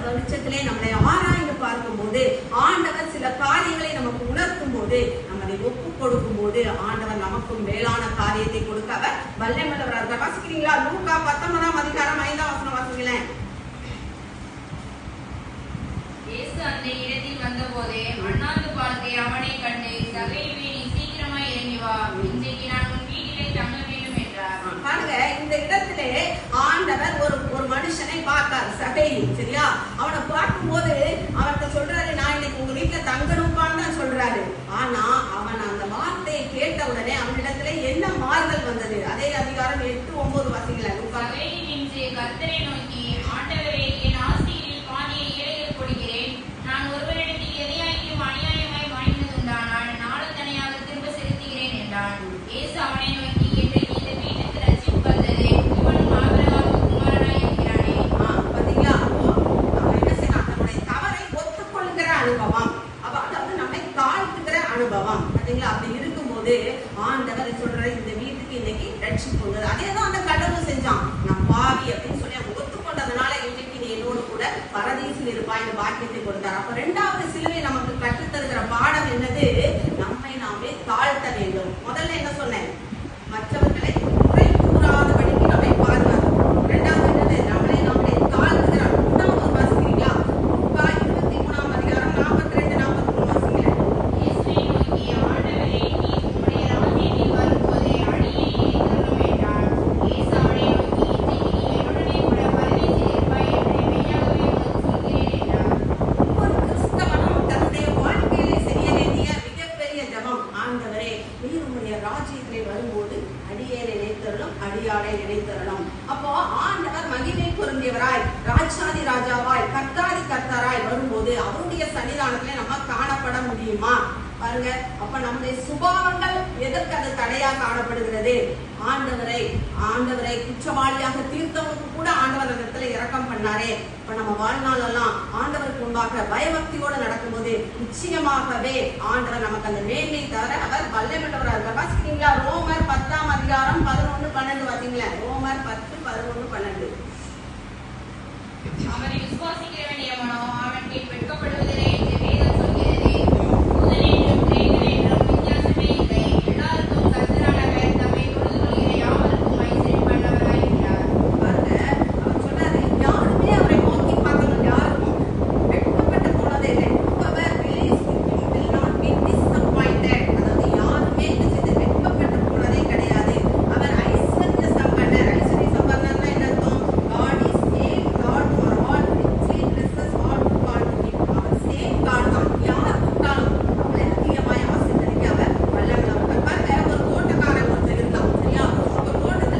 வெளிச்சத்திலே நம்மளை ஆராய்ந்து பார்க்கும் போது ஆண்டவர் சில காரியங்களை நமக்கு உணர்த்தும் போது நம்மளை ஒப்பு கொடுக்கும் போது ஆண்டவர் நமக்கும் மேலான காரியத்தை கொடுக்க அவர் வல்லமையுள்ளவராக. வாசிக்கிறீங்களா? லூக்கா 19ஆம் அதிகாரம் 5ஆம் வசனம் வாசிங்களேன். இயேசு அந்த இடத்தில் வந்தபோது அண்ணாந்து பார்த்து அவனை கண்டு, சகையுவே, நீ சீக்கிரமாய் இறங்கி வா, இன்றைக்கு நான் உன் வீட்டிலே தங்க வேண்டும் என்றார். பாருங்க, இந்த இடத்திலே ஆண்டவர் ஒரு மனுஷனை பார்த்தார், சகையு. சரியா? அவனை பார்க்கும் போது அவர்கிட்ட சொல்றாரு, நான் இன்னைக்கு உங்க வீட்டுல தங்கணும்பான்னு தான் சொல்றாரு. ஆனா அவன் அந்த வார்த்தையை கேட்ட உடனே அவனிடத்துல என்ன மாறுதல் வந்தது? அதே அதிகாரம் 8-9 வாசிங்களா? சகையு நின்று கர்த்தரை நோக்கி, ஆண்டவரே, என் ஆஸ்தியில் பாதியை ஏழைகள் கொடுக்கிறேன். நான் ஒருவரிடத்தில் எதையாகியும் அநியாயமாய் வாங்கினதுண்டானால் நாளத்தனையாக திரும்ப செலுத்துகிறேன் என்றான். இயேசு அவனை நோக்கி, இன்றைக்கு இந்த வீட்டுக்கு ரட்சிப்பு வந்தது, இவனும் ஆபிரகாமுக்கு குமாரனாய் இருக்கிறானே. பாத்தீங்களா? அவன் என்ன செய்யறான்? நம்முடைய தவறை ஒத்துக்கொள்கிற அனுபவம், அதாவது நம்மை தாழ்த்துகிற அனுபவம். பாத்தீங்களா? அப்படி இருக்கும்போது ஆண்டவர் சொல்ற இந்த வீட்டுக்கு இன்னைக்கு ரட்சிப்பு வந்தது. அதேதான் அந்த கடவுள் செஞ்சான். நான் பாவி அப்படின்னு சொல்லி அவன் ஒத்துக்கொண்டதுனால இன்னைக்கு நீ என்னோடு கூட பரதீசில் இருப்பாய் இந்த பாக்கியத்தை கொடுத்தார். அப்ப 2வது சிலுவை நமக்கு கற்றுத் தருகிற பாடம் என்னது? நம்மை நாமே தாழ்த்த வேண்டும். முதல்ல என்ன சொன்னேன்? மற்றவர்களை குறை கூறாதபடிக்கு நம்மை பாதுகாக்கணும். 2வது என்னது? நம்மளை நாமே தாழ்த்துகிறார். 3வது வாசிக்கிறீங்களா? 23ஆம் அதிகாரம் 42-43 வாசிக்கிறேன். இயேசுவை நோக்கி, ஆண்டவரே, நீர் உம்முடைய ராஜ்யத்தில் வரும்போது அடியேனை நினைத்தருளும் என்றான். இயேசு அவனை நோக்கி, இன்றைக்கு நீ என்னுடனே கூட பரதீசில் இருப்பாய் என்று மெய்யாகவே உனக்கு சொல்கிறேன் என்றார். ஒவ்வொரு கிறிஸ்தவனும் தன்னுடைய வாழ்க்கையிலே செய்ய வேண்டிய மிகப்பெரிய ஜெபம், ஆண்டவரே, நீர் உம்முடைய ராஜ்யத்திலே வரும்போது அடியேனை நினைத்தருளும், அடியாளை நினைத்தருளும். அப்போ ஆண்டவர் மகிமை பொருந்தியவராய், ராஜாதி ராஜாவாய், கர்த்தாதி கர்த்தராய் வரும்போது அவருடைய சன்னிதானத்திலே நம்ம காணப்பட முடியுமா? பாருங்க, அப்ப நம்முடைய சுபாவங்கள் எதற்கு அது தடையா காணப்படுகிறது? ஆண்டவரை குற்றவாளியாக தீர்த்தவனுக்கு கூட ஆண்டவர் அந்த இடத்துல இரக்கம் பண்ணாரே. இப்ப நம்ம வாழ்நாளெல்லாம் ஆண்டவருக்கு முன்பாக பயபக்தியோடு நடக்கும்போது நிச்சயமாகவே ஆண்டவர் நமக்கு அந்த மேன்மை தவிர அவர் வல்லமையுள்ளவராக. வாசிக்கிறீங்களா? ரோமர் 10ஆம் அதிகாரம் 11-12 வாசிங்களேன். ரோமர் 10-11-12. அவரில்